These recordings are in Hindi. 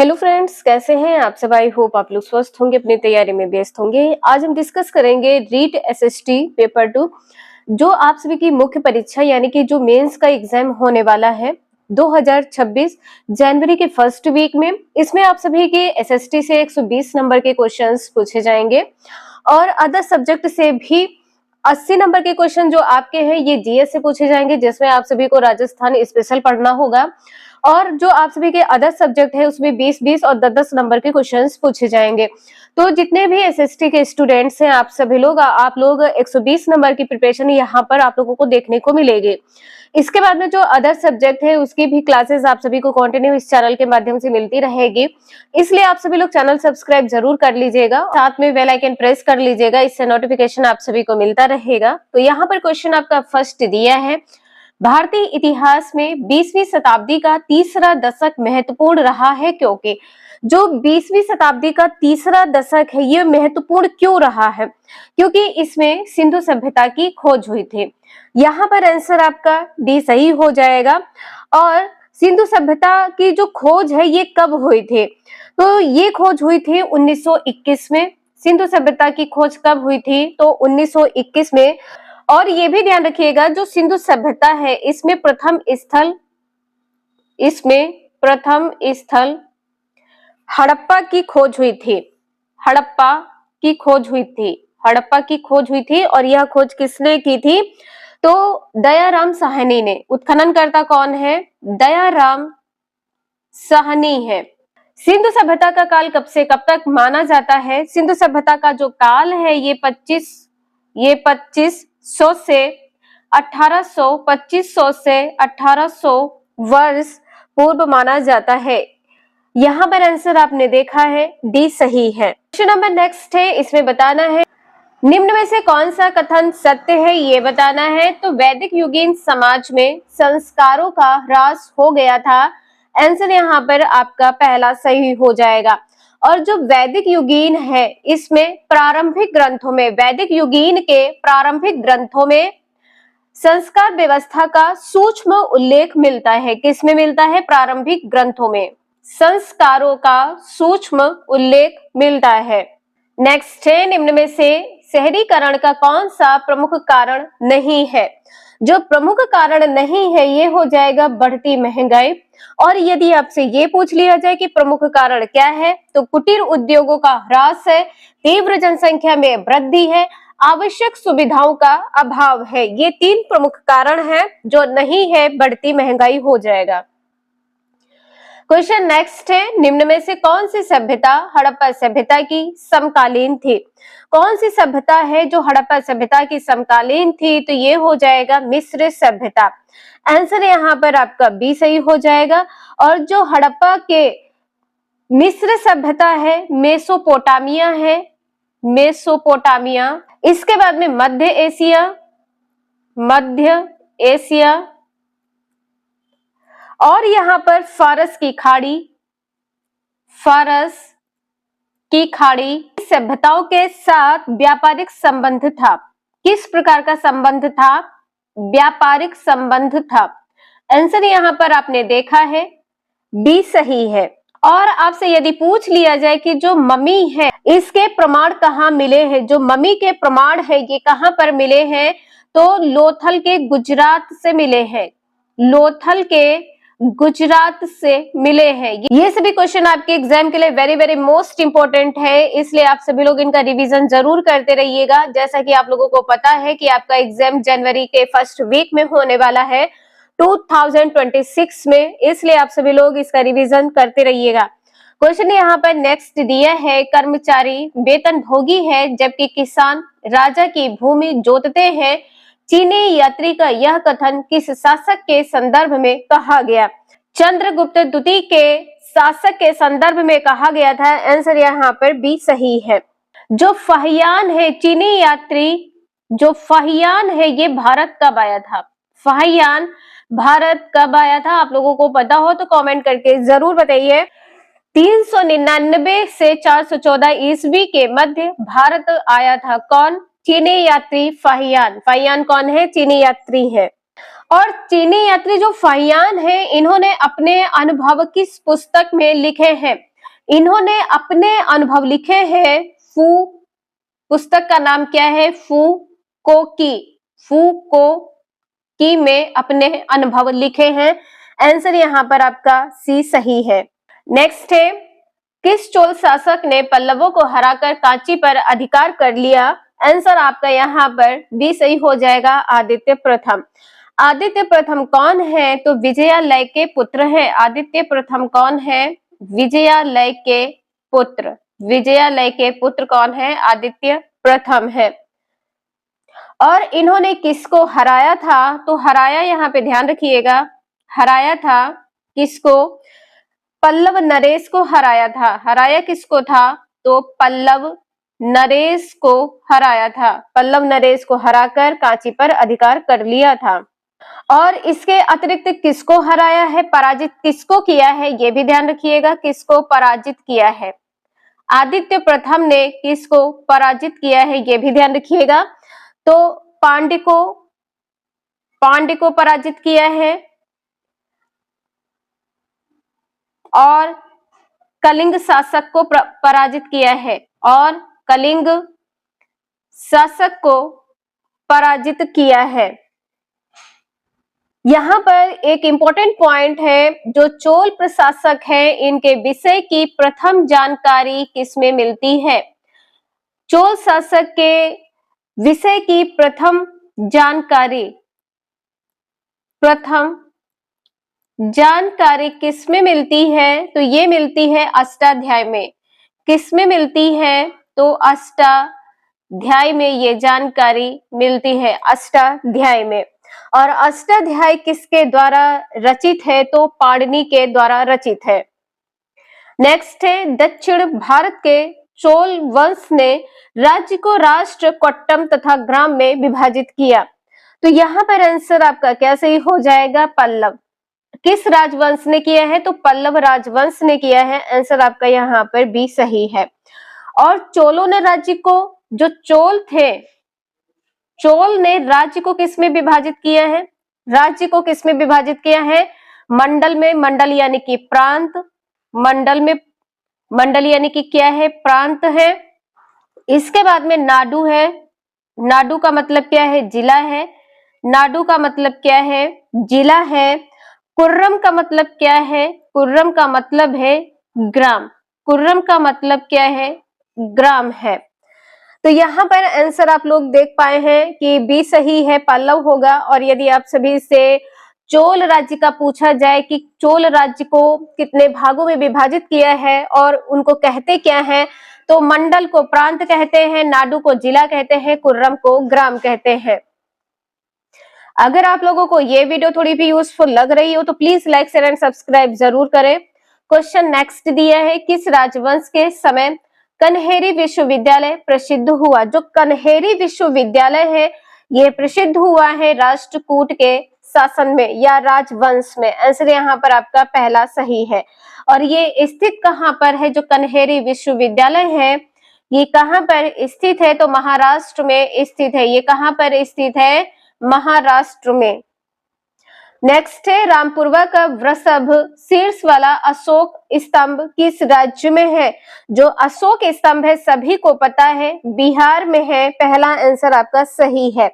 हेलो फ्रेंड्स, कैसे हैं आप सब। आई होप आप लोग स्वस्थ होंगे, अपनी तैयारी में व्यस्त होंगे। आज हम डिस्कस करेंगे रीट एसएसटी पेपर 2, जो आप सभी की मुख्य परीक्षा यानी कि जो मेंस का एग्जाम होने वाला है 2026 जनवरी के फर्स्ट वीक में। इसमें आप सभी के एसएसटी से 120 नंबर के क्वेश्चंस पूछे जाएंगे और अदर सब्जेक्ट से भी 80 नंबर के क्वेश्चन जो आपके हैं ये जीएस से पूछे जाएंगे, जिसमें आप सभी को राजस्थान स्पेशल पढ़ना होगा। और जो आप सभी के अदर सब्जेक्ट है उसमें 20-20 और 10-10 नंबर के क्वेश्चंस पूछे जाएंगे। तो जितने भी एसएसटी के स्टूडेंट्स हैं आप सभी लोग, आप लोग 120 नंबर की प्रिपरेशन यहाँ पर आप लोगों को देखने को मिलेगी। इसके बाद में जो अदर सब्जेक्ट है उसकी भी क्लासेस आप सभी को कंटिन्यू इस चैनल के माध्यम से मिलती रहेगी, इसलिए आप सभी लोग चैनल सब्सक्राइब जरूर कर लीजिएगा, साथ में बेल आइकन प्रेस कर लीजिएगा, इससे नोटिफिकेशन आप सभी को मिलता रहेगा। तो यहाँ पर क्वेश्चन आपका फर्स्ट दिया है, भारतीय इतिहास में 20वीं शताब्दी का तीसरा दशक महत्वपूर्ण रहा है क्योंकि। जो 20वीं शताब्दी का तीसरा दशक है ये महत्वपूर्ण क्यों रहा है? क्योंकि इसमें सिंधु सभ्यता की खोज हुई थी। यहाँ पर आंसर आपका डी सही हो जाएगा। और सिंधु सभ्यता की जो खोज है ये कब हुई थी? तो ये खोज हुई थी 1921 में। सिंधु सभ्यता की खोज कब हुई थी? तो 1921 में। और ये भी ध्यान रखिएगा, जो सिंधु सभ्यता है इसमें प्रथम स्थल हड़प्पा की खोज हुई थी। हड़प्पा की खोज हुई थी और यह खोज किसने की थी? तो दयाराम साहनी ने। उत्खननकर्ता कौन है? दयाराम साहनी है। सिंधु सभ्यता का काल कब से कब तक माना जाता है? सिंधु सभ्यता का जो काल है ये 2500 से 1800 वर्ष पूर्व माना जाता है। यहाँ पर आंसर आपने देखा है डी सही है। क्वेश्चन नंबर नेक्स्ट है, इसमें बताना है निम्न में से कौन सा कथन सत्य है, ये बताना है। तो वैदिक युगीन समाज में संस्कारों का ह्रास हो गया था। आंसर यहाँ पर आपका पहला सही हो जाएगा। और जो वैदिक युगीन है इसमें प्रारंभिक ग्रंथों में, वैदिक युगीन के प्रारंभिक ग्रंथों में संस्कार व्यवस्था का सूक्ष्म उल्लेख मिलता है। किसमें मिलता है? प्रारंभिक ग्रंथों में संस्कारों का सूक्ष्म उल्लेख मिलता है। नेक्स्ट है, निम्न में से शहरीकरण का कौन सा प्रमुख कारण नहीं है? जो प्रमुख कारण नहीं है ये हो जाएगा बढ़ती महंगाई। और यदि आपसे ये पूछ लिया जाए कि प्रमुख कारण क्या है, तो कुटीर उद्योगों का ह्रास है, तीव्र जनसंख्या में वृद्धि है, आवश्यक सुविधाओं का अभाव है। ये 3 प्रमुख कारण है। जो नहीं है बढ़ती महंगाई हो जाएगा। क्वेश्चन नेक्स्ट है, निम्न में से कौन सी सभ्यता हड़प्पा सभ्यता की समकालीन थी? कौन सी सभ्यता है जो हड़प्पा सभ्यता की समकालीन थी? तो ये हो जाएगा मिस्र सभ्यता। आंसर यहाँ पर आपका बी सही हो जाएगा। और जो हड़प्पा के मिस्र सभ्यता है मेसोपोटामिया है, मेसोपोटामिया। इसके बाद में मध्य एशिया और यहाँ पर फारस की खाड़ी सभ्यताओं के साथ व्यापारिक संबंध था। किस प्रकार का संबंध था? व्यापारिक संबंध था। आंसर यहाँ पर आपने देखा है बी सही है। और आपसे यदि पूछ लिया जाए कि जो मम्मी है इसके प्रमाण कहाँ मिले हैं, जो मम्मी के प्रमाण है ये कहाँ पर मिले हैं? तो लोथल के गुजरात से मिले हैं। लोथल के गुजरात से मिले हैं। ये सभी क्वेश्चन आपके एग्जाम के लिए वेरी वेरी मोस्ट इंपोर्टेंट है, इसलिए आप सभी लोग इनका रिवीजन जरूर करते रहिएगा। जैसा कि आप लोगों को पता है कि आपका एग्जाम जनवरी के फर्स्ट वीक में होने वाला है 2026 में, इसलिए आप सभी लोग इसका रिवीजन करते रहिएगा। क्वेश्चन यहाँ पर नेक्स्ट दिया है, कर्मचारी वेतन भोगी है जबकि किसान राजा की भूमि जोतते हैं। चीनी यात्री का यह कथन किस शासक के संदर्भ में कहा गया? चंद्रगुप्त द्वितीय के शासक के संदर्भ में कहा गया था। आंसर यहाँ पर बी सही है। जो फाहियान है चीनी यात्री, जो फाहियान है ये भारत कब आया था? फाहियान भारत कब आया था? आप लोगों को पता हो तो कमेंट करके जरूर बताइए। 399 से 414 ईस्वी के मध्य भारत आया था। कौन? चीनी यात्री फाहियान। फाहियान कौन है? चीनी यात्री है। और चीनी यात्री जो फाहियान है इन्होंने अपने अनुभव किस पुस्तक में लिखे हैं? इन्होंने अपने अनुभव लिखे हैं। फू पुस्तक का नाम क्या है? फू को की में अपने अनुभव लिखे हैं। आंसर यहाँ पर आपका सी सही है। नेक्स्ट है, किस चोल शासक ने पल्लवों को हराकर कांची पर अधिकार कर लिया? आंसर आपका यहाँ पर बी सही हो जाएगा, आदित्य प्रथम। आदित्य प्रथम कौन है? तो विजयालय के पुत्र है। आदित्य प्रथम कौन है? विजयालय के पुत्र। विजयालय के पुत्र कौन है? आदित्य प्रथम है। और इन्होंने किसको हराया था? तो हराया यहाँ पे ध्यान रखिएगा, हराया था किसको? पल्लव नरेश को हराया था। हराया किसको था? तो पल्लव नरेश को हराया था। पल्लव नरेश को हराकर कांची पर अधिकार कर लिया था। और इसके अतिरिक्त किसको हराया है? पराजित किसको किया है? ये भी ध्यान रखिएगा, किसको पराजित किया है? आदित्य प्रथम ने किसको पराजित किया है? ये भी ध्यान रखिएगा। तो पांड्य को पराजित किया है और कलिंग शासक को पराजित किया है, और कलिंग शासक को पराजित किया है। यहाँ पर एक इंपॉर्टेंट पॉइंट है, जो चोल प्रशासक है इनके विषय की प्रथम जानकारी किसमें मिलती है? चोल शासक के विषय की प्रथम जानकारी किसमें मिलती है? तो ये मिलती है अष्टाध्याय में। किसमें मिलती है? तो अष्टाध्याय में ये जानकारी मिलती है, अष्टाध्याय में। और अष्टाध्याय किसके द्वारा रचित है? तो पाणिनि के द्वारा रचित है। नेक्स्ट है, दक्षिण भारत के चोल वंश ने राज्य को राष्ट्र, कोट्टम तथा ग्राम में विभाजित किया। तो यहाँ पर आंसर आपका क्या सही हो जाएगा? पल्लव। किस राजवंश ने किया है? तो पल्लव राजवंश ने किया है। आंसर आपका यहाँ पर बी सही है। और चोलों ने राज्य को, जो चोल थे, चोल ने राज्य को किसमें विभाजित किया है? राज्य को किसमें विभाजित किया है? मंडल में। मंडल यानी कि प्रांत। मंडल में, मंडल यानी कि क्या है? प्रांत है। इसके बाद में नाडु है। नाडु का मतलब क्या है? जिला है। नाडु का मतलब क्या है? जिला है। कुर्रम का मतलब क्या है? कुर्रम का मतलब है ग्राम। कुर्रम का मतलब क्या है? ग्राम है। तो यहाँ पर आंसर आप लोग देख पाए हैं कि बी सही है, पल्लव होगा। और यदि आप सभी से चोल राज्य का पूछा जाए कि चोल राज्य को कितने भागों में विभाजित किया है और उनको कहते क्या है, तो मंडल को प्रांत कहते हैं, नाडु को जिला कहते हैं, कुर्रम को ग्राम कहते हैं। अगर आप लोगों को ये वीडियो थोड़ी भी यूजफुल लग रही हो तो please like, share and subscribe जरूर करें। क्वेश्चन नेक्स्ट दिया है, किस राजवंश के समय कन्हेरी विश्वविद्यालय प्रसिद्ध हुआ? जो कन्हेरी विश्वविद्यालय है ये प्रसिद्ध हुआ है राष्ट्रकूट के शासन में या राजवंश में। आंसर यहाँ पर आपका पहला सही है। और ये स्थित कहाँ पर है? जो कन्हेरी विश्वविद्यालय है ये कहाँ पर स्थित है? तो महाराष्ट्र में स्थित है। ये कहाँ पर स्थित है? महाराष्ट्र में। नेक्स्ट है, रामपुरवा का वृषभ शीर्ष वाला अशोक स्तंभ किस राज्य में है? जो अशोक स्तंभ है सभी को पता है बिहार में है। पहला आंसर आपका सही है।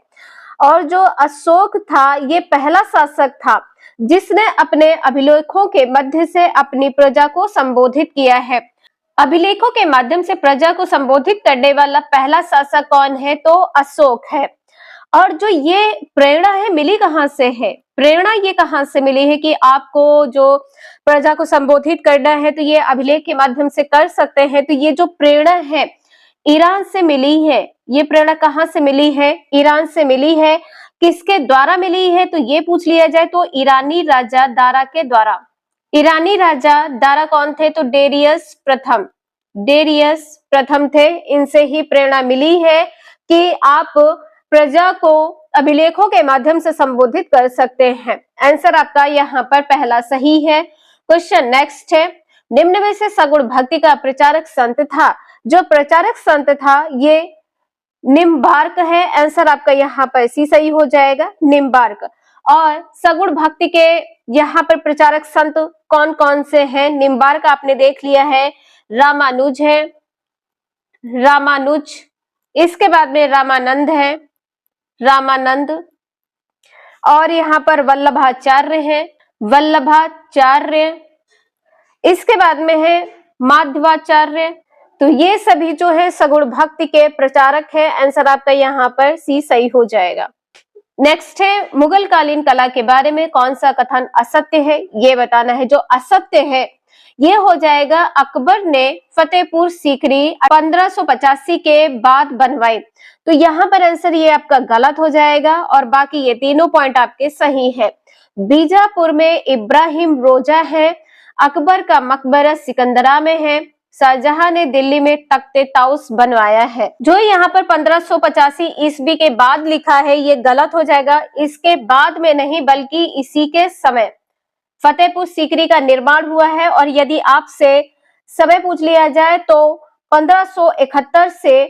और जो अशोक था ये पहला शासक था जिसने अपने अभिलेखों के मध्य से अपनी प्रजा को संबोधित किया है। अभिलेखों के माध्यम से प्रजा को संबोधित करने वाला पहला शासक कौन है? तो अशोक है। और जो ये प्रेरणा है मिली कहाँ से है? प्रेरणा ये कहाँ से मिली है कि आपको जो प्रजा को संबोधित करना है तो ये अभिलेख के माध्यम से कर सकते हैं। तो ये जो प्रेरणा है ईरान से मिली है। ये प्रेरणा कहाँ से मिली है? ईरान से मिली है। किसके द्वारा मिली है? तो ये पूछ लिया जाए तो ईरानी राजा दारा के द्वारा। ईरानी राजा दारा कौन थे? तो डेरियस प्रथम। डेरियस प्रथम थे। इनसे ही प्रेरणा मिली है कि आप प्रजा को अभिलेखों के माध्यम से संबोधित कर सकते हैं। आंसर आपका यहाँ पर पहला सही है। क्वेश्चन नेक्स्ट है, निम्न में से सगुण भक्ति का प्रचारक संत था? जो प्रचारक संत था ये निम्बार्क है। आंसर आपका यहाँ पर सी सही हो जाएगा, निम्बार्क। और सगुण भक्ति के यहाँ पर प्रचारक संत कौन कौन से हैं? निम्बार्क आपने देख लिया है, रामानुज है, रामानुज। इसके बाद में रामानंद है, रामानंद। और यहाँ पर वल्लभाचार्य है, वल्लभाचार्य। इसके बाद में है माधवाचार्य। तो ये सभी जो है सगुण भक्ति के प्रचारक है। आंसर आपका यहाँ पर सी सही हो जाएगा। नेक्स्ट है मुगल कालीन कला के बारे में कौन सा कथन असत्य है, ये बताना है। जो असत्य है ये हो जाएगा अकबर ने फतेहपुर सीकरी 1585 के बाद बनवाई। तो यहाँ पर आंसर ये आपका गलत हो जाएगा और बाकी ये तीनों पॉइंट आपके सही है। बीजापुर में इब्राहिम रोजा है, अकबर का मकबरा सिकंदरा में है, शाहजहां ने दिल्ली में तख्ते ताउस बनवाया है। जो यहाँ पर 1585 ईस्वी के बाद लिखा है ये गलत हो जाएगा। इसके बाद में नहीं बल्कि इसी के समय फतेहपुर सीकरी का निर्माण हुआ है। और यदि आपसे समय पूछ लिया जाए तो 1571 से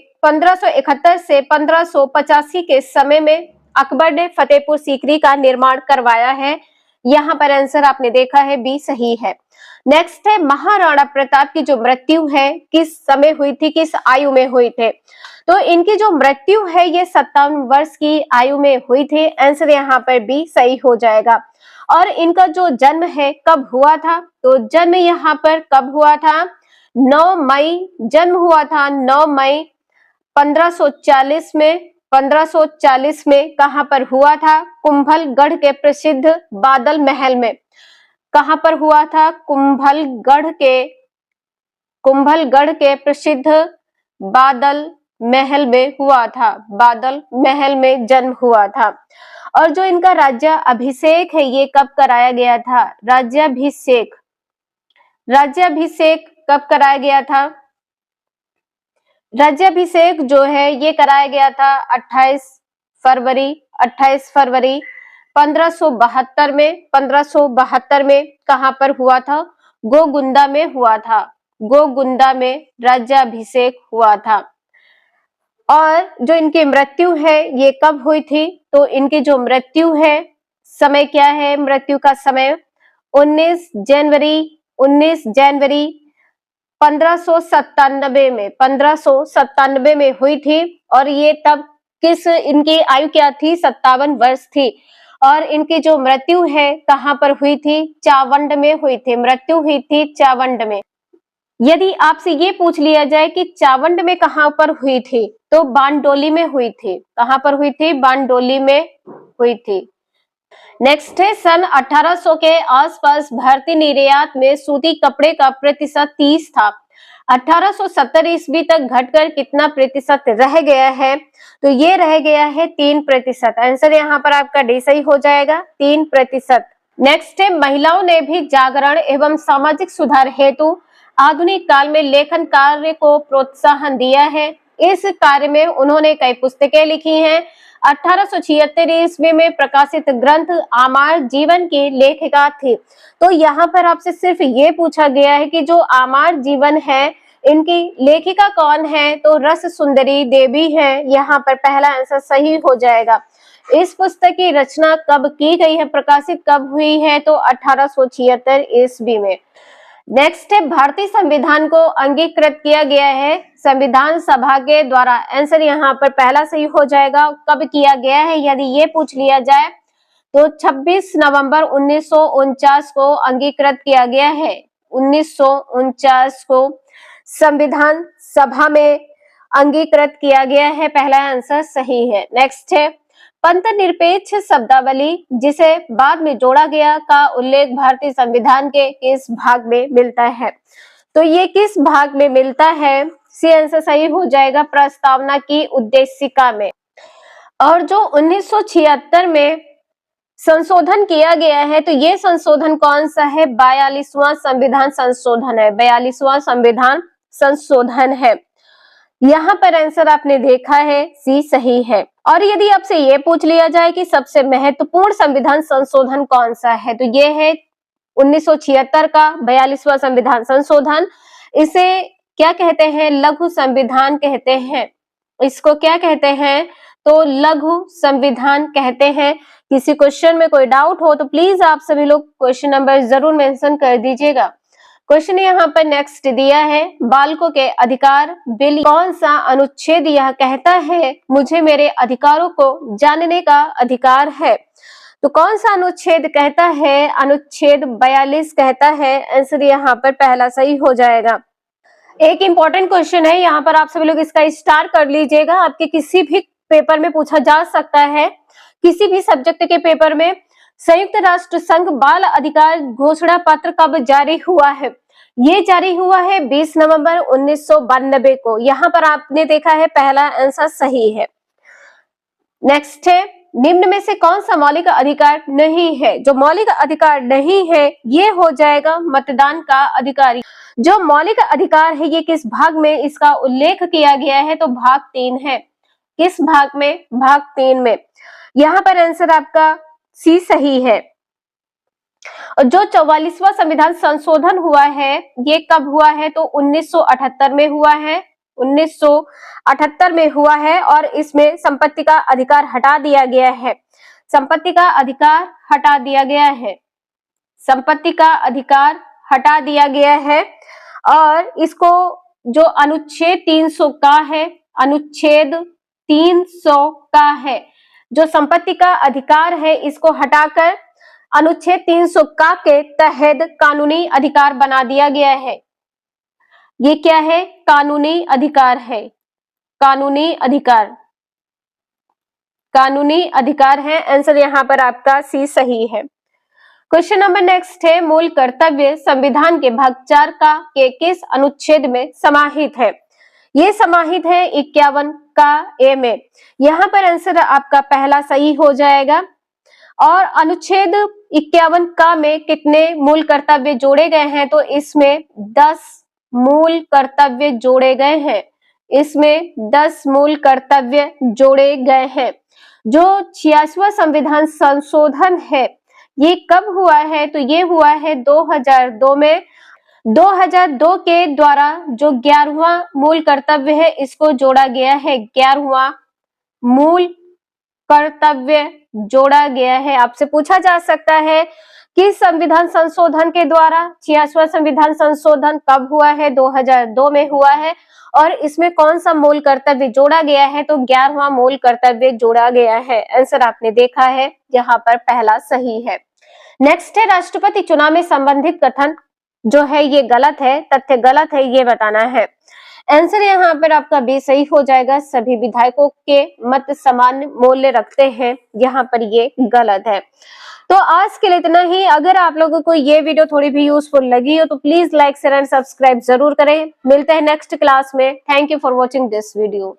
1585 के समय में अकबर ने फतेहपुर सीकरी का निर्माण करवाया है। यहाँ पर आंसर आपने देखा है बी सही है। नेक्स्ट है महाराणा प्रताप की जो मृत्यु है किस समय हुई थी, किस आयु में हुई थे। तो इनकी जो मृत्यु है ये 57 वर्ष की आयु में हुई थी। आंसर यहाँ पर बी सही हो जाएगा। और इनका जो जन्म है कब हुआ था, तो जन्म यहाँ पर कब हुआ था, 9 मई जन्म हुआ था, 9 मई 1540 में। 1540 में कहां पर हुआ था, कुंभलगढ़ के प्रसिद्ध बादल महल में। कहां पर हुआ था, कुंभलगढ़ के प्रसिद्ध बादल महल में हुआ था, बादल महल में जन्म हुआ था। और जो इनका राज्याभिषेक है ये कब कराया गया था, राज्याभिषेक कब कराया गया था। राज्याभिषेक जो है ये कराया गया था 28 फरवरी 1572 में। 1572 में कहां पर हुआ था, गोगुंदा में हुआ था, गोगुंदा में राज्याभिषेक हुआ था। और जो इनकी मृत्यु है ये कब हुई थी, तो इनकी जो मृत्यु है समय क्या है, मृत्यु का समय 19 जनवरी 1597 में हुई थी। और ये तब इनकी आयु क्या थी, 57 वर्ष थी। और इनकी जो मृत्यु है कहां पर हुई थी, चावंड में हुई थी, मृत्यु हुई थी चावंड में। यदि आपसे ये पूछ लिया जाए कि चावंड में कहां पर हुई थी, तो बानडोली में हुई थी। कहां पर हुई थी, बानडोली में हुई थी। नेक्स्ट है सन 1800 के आसपास भारतीय निर्यात में सूती कपड़े का प्रतिशत 30 था। 1870 ईस्वी तक घटकर कितना प्रतिशत रह गया है, तो ये रह गया है 3%। आंसर यहाँ पर आपका डी सही हो जाएगा, 3%। नेक्स्ट है महिलाओं ने भी जागरण एवं सामाजिक सुधार हेतु आधुनिक काल में लेखन कार्य को प्रोत्साहन दिया है। इस कार्य में उन्होंने कई पुस्तकें लिखी हैं। 1876 ईस्वी में प्रकाशित ग्रंथ आमार जीवन की लेखिका थी। तो यहाँ पर आपसे सिर्फ ये पूछा गया है कि जो आमार जीवन है इनकी लेखिका कौन है, तो रस सुंदरी देवी है। यहाँ पर पहला आंसर सही हो जाएगा। इस पुस्तक की रचना कब की गई है, प्रकाशित कब हुई है, तो 1876 ईस्वी में। नेक्स्ट है भारतीय संविधान को अंगीकृत किया गया है संविधान सभा के द्वारा। आंसर यहाँ पर पहला सही हो जाएगा। कब किया गया है यदि ये पूछ लिया जाए तो 26 नवंबर 1949 को अंगीकृत किया गया है। 1949 को संविधान सभा में अंगीकृत किया गया है, पहला आंसर सही है। नेक्स्ट है पंथ निरपेक्ष शब्दावली जिसे बाद में जोड़ा गया का उल्लेख भारतीय संविधान के किस भाग में मिलता है, तो ये किस भाग में मिलता है, सी आंसर सही हो जाएगा, प्रस्तावना की उद्देशिका में। और जो 1976 में संशोधन किया गया है, तो ये संशोधन कौन सा है, 42वां संविधान संशोधन है, 42वां संविधान संशोधन है। यहाँ पर आंसर आपने देखा है सी सही है। और यदि आपसे ये पूछ लिया जाए कि सबसे महत्वपूर्ण संविधान संशोधन कौन सा है, तो ये है 1976 का 42वां संविधान संशोधन। इसे क्या कहते हैं, लघु संविधान कहते हैं। इसको क्या कहते हैं, तो लघु संविधान कहते हैं। किसी क्वेश्चन में कोई डाउट हो तो प्लीज आप सभी लोग क्वेश्चन नंबर जरूर मेंशन कर दीजिएगा। क्वेश्चन यहाँ पर नेक्स्ट दिया है, बालकों के अधिकार बिल कौन सा अनुच्छेद यह कहता है मुझे मेरे अधिकारों को जानने का अधिकार है? तो कौन सा अनुच्छेद कहता है? अनुच्छेद 42 कहता है। आंसर यहाँ पर पहला सही हो जाएगा। एक इंपॉर्टेंट क्वेश्चन है, यहाँ पर आप सभी लोग इसका स्टार कर लीजिएगा। आपके किसी भी पेपर में पूछा जा सकता है, किसी भी सब्जेक्ट के पेपर में। संयुक्त राष्ट्र संघ बाल अधिकार घोषणा पत्र कब जारी हुआ है? ये जारी हुआ है 20 नवंबर 1992 को। यहाँ पर आपने देखा है पहला आंसर सही है। नेक्स्ट है, निम्न में से कौन सा मौलिक अधिकार नहीं है? जो मौलिक अधिकार नहीं है ये हो जाएगा मतदान का अधिकार। जो मौलिक अधिकार है ये किस भाग में इसका उल्लेख किया गया है? तो भाग 3 है। किस भाग में? भाग 3 में। यहाँ पर आंसर आपका सी सही है। और जो 44वां संविधान संशोधन हुआ है ये कब हुआ है? तो 1978 में हुआ है। 1978 में हुआ है और इसमें संपत्ति का अधिकार हटा दिया गया है। संपत्ति का अधिकार हटा दिया गया है। संपत्ति का अधिकार हटा दिया गया है और इसको जो अनुच्छेद 300 का है, अनुच्छेद 300 का है, जो संपत्ति का अधिकार है इसको हटाकर अनुच्छेद 300 का के तहत कानूनी अधिकार बना दिया गया है। ये क्या है? कानूनी अधिकार है। कानूनी अधिकार, कानूनी अधिकार है। आंसर यहाँ पर आपका सी सही है। क्वेश्चन नंबर नेक्स्ट है, मूल कर्तव्य संविधान के भाग 4 का के किस अनुच्छेद में समाहित है? ये समाहित है 51 का ए में। यहाँ पर आंसर आपका पहला सही हो जाएगा। और अनुच्छेद 51 का में कितने मूल कर्तव्य जोड़े गए हैं? तो इसमें 10 मूल कर्तव्य जोड़े गए हैं। इसमें 10 मूल कर्तव्य जोड़े गए हैं। जो 86वां संविधान संशोधन है ये कब हुआ है? तो ये हुआ है 2002 में। 2002 के द्वारा जो 11वां मूल कर्तव्य है इसको जोड़ा गया है। 11वां मूल कर्तव्य जोड़ा गया है। आपसे पूछा जा सकता है कि संविधान संशोधन के द्वारा 86वां संविधान संशोधन कब हुआ है? 2002 में हुआ है। और इसमें कौन सा मूल कर्तव्य जोड़ा गया है? तो 11वां मूल कर्तव्य जोड़ा गया है। आंसर आपने देखा है यहाँ पर पहला सही है। नेक्स्ट है, राष्ट्रपति चुनाव में संबंधित कथन जो है ये गलत है, तथ्य गलत है, ये बताना है। आंसर यहाँ पर आपका बी सही हो जाएगा। सभी विधायकों के मत समान मूल्य रखते हैं, यहाँ पर ये गलत है। तो आज के लिए इतना ही। अगर आप लोगों को ये वीडियो थोड़ी भी यूजफुल लगी हो तो please like share and subscribe जरूर करें। मिलते हैं नेक्स्ट क्लास में। Thank you for watching this video.